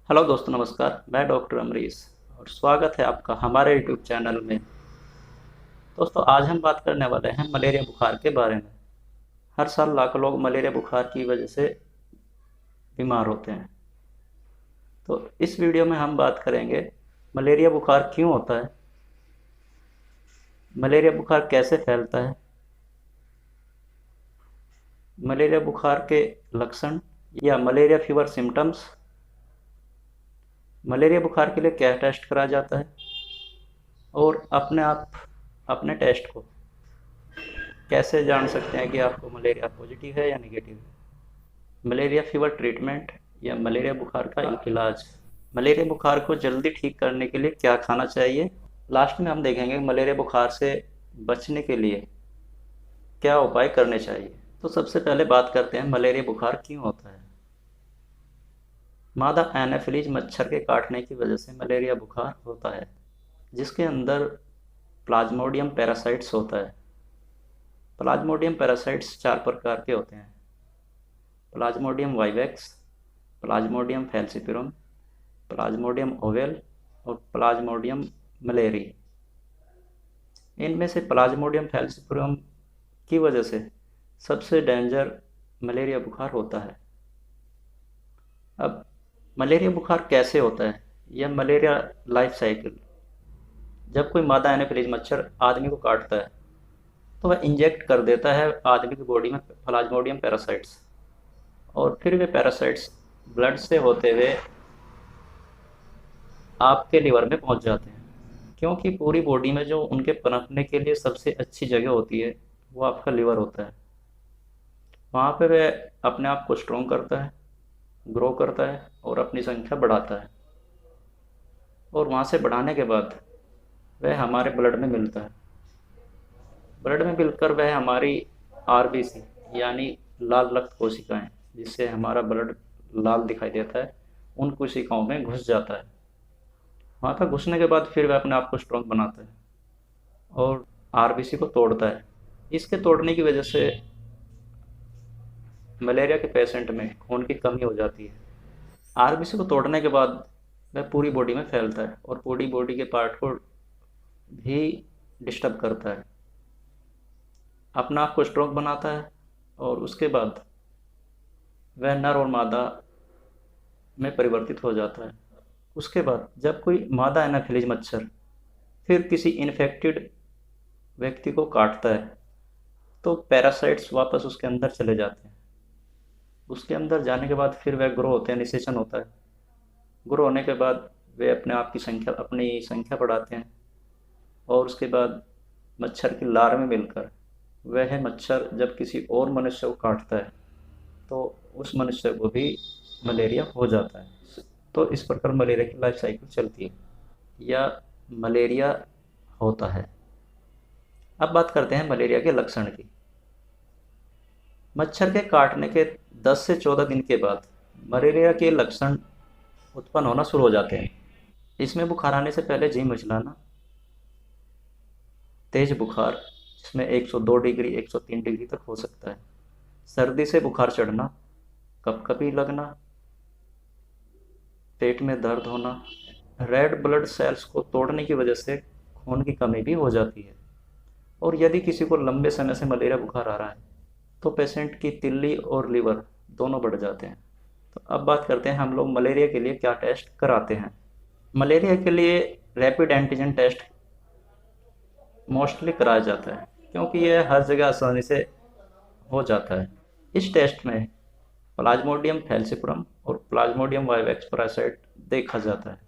Hello दोस्तों, नमस्कार। मैं डॉक्टर अमरीश और स्वागत है आपका हमारे यूट्यूब चैनल में। दोस्तों, आज हम बात करने वाले हैं मलेरिया बुखार के बारे में। हर साल लाखों लोग मलेरिया बुखार की वजह से बीमार होते हैं। तो इस वीडियो में हम बात करेंगे मलेरिया बुखार क्यों होता है, मलेरिया बुखार कैसे फैलता है, मलेरिया बुखार के लक्षण या मलेरिया फीवर सिम्टम्स, मलेरिया बुखार के लिए क्या टेस्ट कराया जाता है और अपने टेस्ट को कैसे जान सकते हैं कि आपको मलेरिया पॉजिटिव है या नेगेटिव है। मलेरिया फीवर ट्रीटमेंट या मलेरिया बुखार का इलाज। मलेरिया बुखार को जल्दी ठीक करने के लिए क्या खाना चाहिए। लास्ट में हम देखेंगे मलेरिया बुखार से बचने के लिए क्या उपाय करने चाहिए। तो सबसे पहले बात करते हैं मलेरिया बुखार क्यों होता है। मादा एनाफिलीज मच्छर के काटने की वजह से मलेरिया बुखार होता है, जिसके अंदर प्लाज्मोडियम पैरासाइट्स होता है। प्लाज्मोडियम पैरासाइट्स 4 प्रकार के होते हैं: Plasmodium vivax, Plasmodium falciparum, Plasmodium ovale और प्लाज्मोडियम मलेरी। इनमें से प्लाज्मोडियम फैल्सिपिरम की वजह से सबसे डेंजर मलेरिया बुखार होता है। अब मलेरिया बुखार कैसे होता है, यह मलेरिया लाइफ साइकिल। जब कोई मादा एनाफिलीज मच्छर आदमी को काटता है तो वह इंजेक्ट कर देता है आदमी की बॉडी में प्लाज्मोडियम पैरासाइट्स, और फिर वे पैरासाइट्स ब्लड से होते हुए आपके लिवर में पहुंच जाते हैं, क्योंकि पूरी बॉडी में जो उनके पनपने के लिए सबसे अच्छी जगह होती है वो आपका लिवर होता है। वहाँ पे वह अपने आप को स्ट्रॉन्ग करता है, ग्रो करता है और अपनी संख्या बढ़ाता है, और वहाँ से बढ़ाने के बाद वह हमारे ब्लड में मिलता है। ब्लड में मिलकर वह हमारी आरबीसी यानी लाल रक्त कोशिकाएं, जिससे हमारा ब्लड लाल दिखाई देता है, उन कोशिकाओं में घुस जाता है। वहाँ पर घुसने के बाद फिर वह अपने आप को स्ट्रॉन्ग बनाता है और आरबीसी को तोड़ता है। इसके तोड़ने की वजह से मलेरिया के पेशेंट में खून की कमी हो जाती है। आरबीसी को तोड़ने के बाद वह पूरी बॉडी में फैलता है और पूरी बॉडी के पार्ट को भी डिस्टर्ब करता है, अपना आप को स्ट्रॉन्ग बनाता है, और उसके बाद वह नर और मादा में परिवर्तित हो जाता है। उसके बाद जब कोई मादा एनाफिलीज मच्छर फिर किसी इन्फेक्टेड व्यक्ति को काटता है तो पैरासाइट्स वापस उसके अंदर चले जाते हैं। उसके अंदर जाने के बाद फिर वह ग्रो होते हैं, निषेचन होता है। ग्रो होने के बाद वे अपनी संख्या बढ़ाते हैं, और उसके बाद मच्छर की लार्वा में मिलकर वह मच्छर जब किसी और मनुष्य को काटता है तो उस मनुष्य को भी मलेरिया हो जाता है। तो इस प्रकार मलेरिया की लाइफ साइकिल चलती है या मलेरिया होता है। अब बात करते हैं मलेरिया के लक्षण की। मच्छर के काटने के 10 से 14 दिन के बाद मलेरिया के लक्षण उत्पन्न होना शुरू हो जाते हैं। इसमें बुखार आने से पहले जी मिचलाना, तेज बुखार जिसमें 102 डिग्री 103 डिग्री तक हो सकता है, सर्दी से बुखार चढ़ना, कपकपी लगना, पेट में दर्द होना, रेड ब्लड सेल्स को तोड़ने की वजह से खून की कमी भी हो जाती है। और यदि किसी को लंबे समय से मलेरिया बुखार आ रहा है तो पेशेंट की तिल्ली और लीवर दोनों बढ़ जाते हैं। तो अब बात करते हैं हम लोग मलेरिया के लिए क्या टेस्ट कराते हैं। मलेरिया के लिए रैपिड एंटीजन टेस्ट मोस्टली कराया जाता है, क्योंकि यह हर जगह आसानी से हो जाता है। इस टेस्ट में प्लाज्मोडियम फैल्सिपुरम और प्लाज्मोडियम वाइवेक्स पैरासाइट देखा जाता है।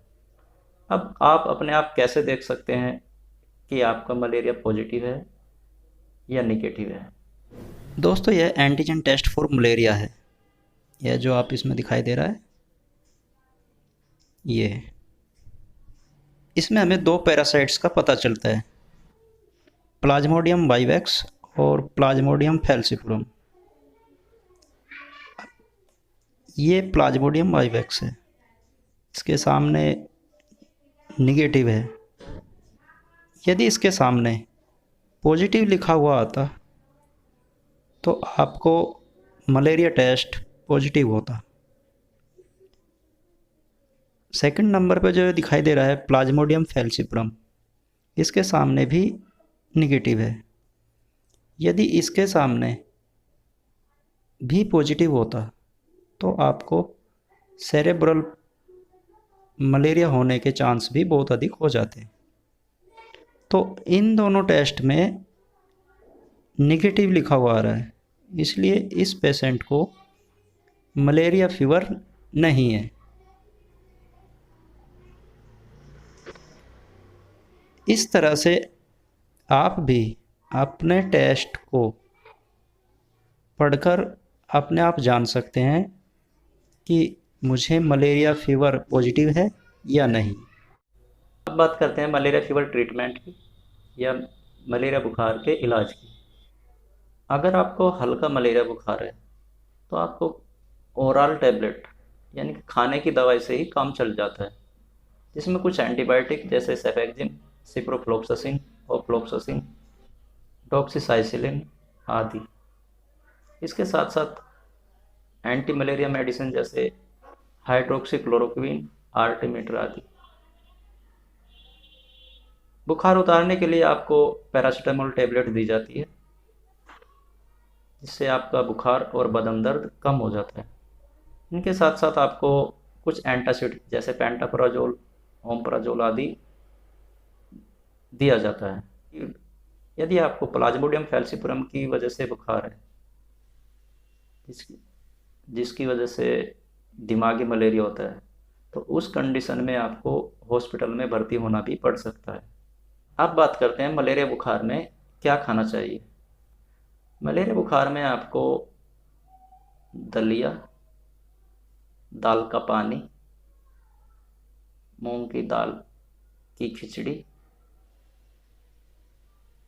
अब आप अपने आप कैसे देख सकते हैं कि आपका मलेरिया पॉजिटिव है या निगेटिव है। दोस्तों, यह एंटीजन टेस्ट फॉर मलेरिया है। यह जो आप इसमें दिखाई दे रहा है, ये इसमें हमें 2 पैरासाइट्स का पता चलता है, प्लाज्मोडियम वाइवेक्स और प्लाज्मोडियम फैल्सिपुरम। ये प्लाज्मोडियम वाइवेक्स है, इसके सामने निगेटिव है। यदि इसके सामने पॉजिटिव लिखा हुआ आता तो आपको मलेरिया टेस्ट पॉजिटिव होता। सेकंड नंबर पे जो दिखाई दे रहा है प्लाज्मोडियम फैल्सिपरम, इसके सामने भी निगेटिव है। यदि इसके सामने भी पॉजिटिव होता तो आपको सेरेब्रल मलेरिया होने के चांस भी बहुत अधिक हो जाते। तो इन दोनों टेस्ट में निगेटिव लिखा हुआ आ रहा है, इसलिए इस पेशेंट को मलेरिया फीवर नहीं है। इस तरह से आप भी अपने टेस्ट को पढ़कर अपने आप जान सकते हैं कि मुझे मलेरिया फीवर पॉजिटिव है या नहीं। अब बात करते हैं मलेरिया फीवर ट्रीटमेंट की या मलेरिया बुखार के इलाज की। अगर आपको हल्का मलेरिया बुखार है तो आपको ओरल टैबलेट यानी कि खाने की दवाई से ही काम चल जाता है, जिसमें कुछ एंटीबायोटिक जैसे सेफेक्जिन, सिप्रोफ्लोक्सासिन, ऑफ्लोक्सासिन, डॉक्सीसाइक्लिन आदि। इसके साथ साथ एंटी मलेरिया मेडिसिन जैसे हाइड्रोक्सीक्लोरोक्विन, आर्टिमिटर आदि। बुखार उतारने के लिए आपको पैरासीटामोल टैबलेट दी जाती है, जिससे आपका बुखार और बदन दर्द कम हो जाता है। इनके साथ साथ आपको कुछ एंटासिड जैसे पेंटाप्राजोल, ओमप्राजोल आदि दिया जाता है। यदि आपको प्लाज्मोडियम फैल्सिपरम की वजह से बुखार है, जिसकी जिसकी वजह से दिमागी मलेरिया होता है, तो उस कंडीशन में आपको हॉस्पिटल में भर्ती होना भी पड़ सकता है। अब बात करते हैं मलेरिया बुखार में क्या खाना चाहिए। मलेरिया बुखार में आपको दलिया, दाल का पानी, मूंग की दाल की खिचड़ी,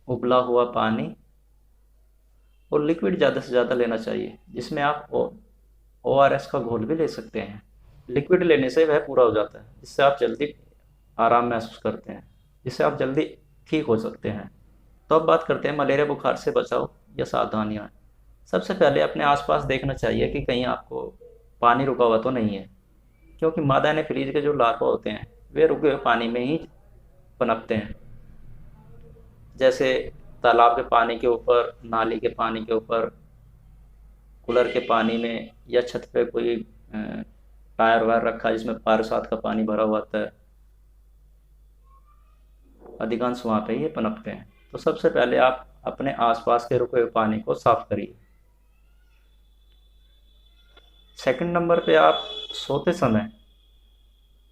उबला हुआ पानी और लिक्विड ज़्यादा से ज़्यादा लेना चाहिए, जिसमें आप ORS का घोल भी ले सकते हैं। लिक्विड लेने से वह पूरा हो जाता है, जिससे आप जल्दी आराम महसूस करते हैं, जिससे आप जल्दी ठीक हो सकते हैं। तो अब बात करते हैं मलेरिया बुखार से बचाव या सावधानियाँ। सबसे पहले अपने आसपास देखना चाहिए कि कहीं आपको पानी रुका हुआ तो नहीं है, क्योंकि मादा एनोफिलीज के जो लार्वा होते हैं वे रुके हुए पानी में ही पनपते हैं। जैसे तालाब के पानी के ऊपर, नाली के पानी के ऊपर, कूलर के पानी में, या छत पे कोई टायर वायर रखा है जिसमें बरसात का पानी भरा हुआ होता है, अधिकांश वहाँ पे ये पनपते हैं। तो सबसे पहले आप अपने आसपास के रुके हुए पानी को साफ करिए। सेकंड नंबर पे आप सोते समय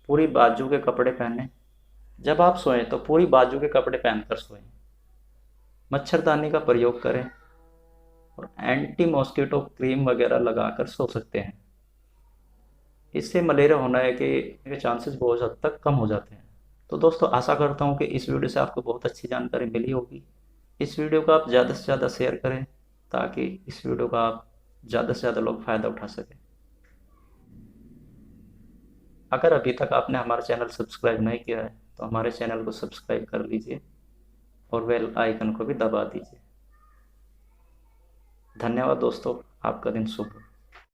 पूरी बाजू के कपड़े पहनें। जब आप सोएं तो पूरी बाजू के कपड़े पहनकर सोएं। मच्छरदानी का प्रयोग करें और एंटी मॉस्किटो क्रीम वगैरह लगाकर सो सकते हैं। इससे मलेरिया होने के चांसेस बहुत हद तक कम हो जाते हैं। तो दोस्तों, आशा करता हूँ कि इस वीडियो से आपको बहुत अच्छी जानकारी मिली होगी। इस वीडियो को आप ज़्यादा से ज़्यादा शेयर करें, ताकि इस वीडियो का आप ज़्यादा से ज़्यादा लोग फ़ायदा उठा सकें। अगर अभी तक आपने हमारा चैनल सब्सक्राइब नहीं किया है तो हमारे चैनल को सब्सक्राइब कर लीजिए और बेल आइकन को भी दबा दीजिए। धन्यवाद दोस्तों, आपका दिन शुभ हो।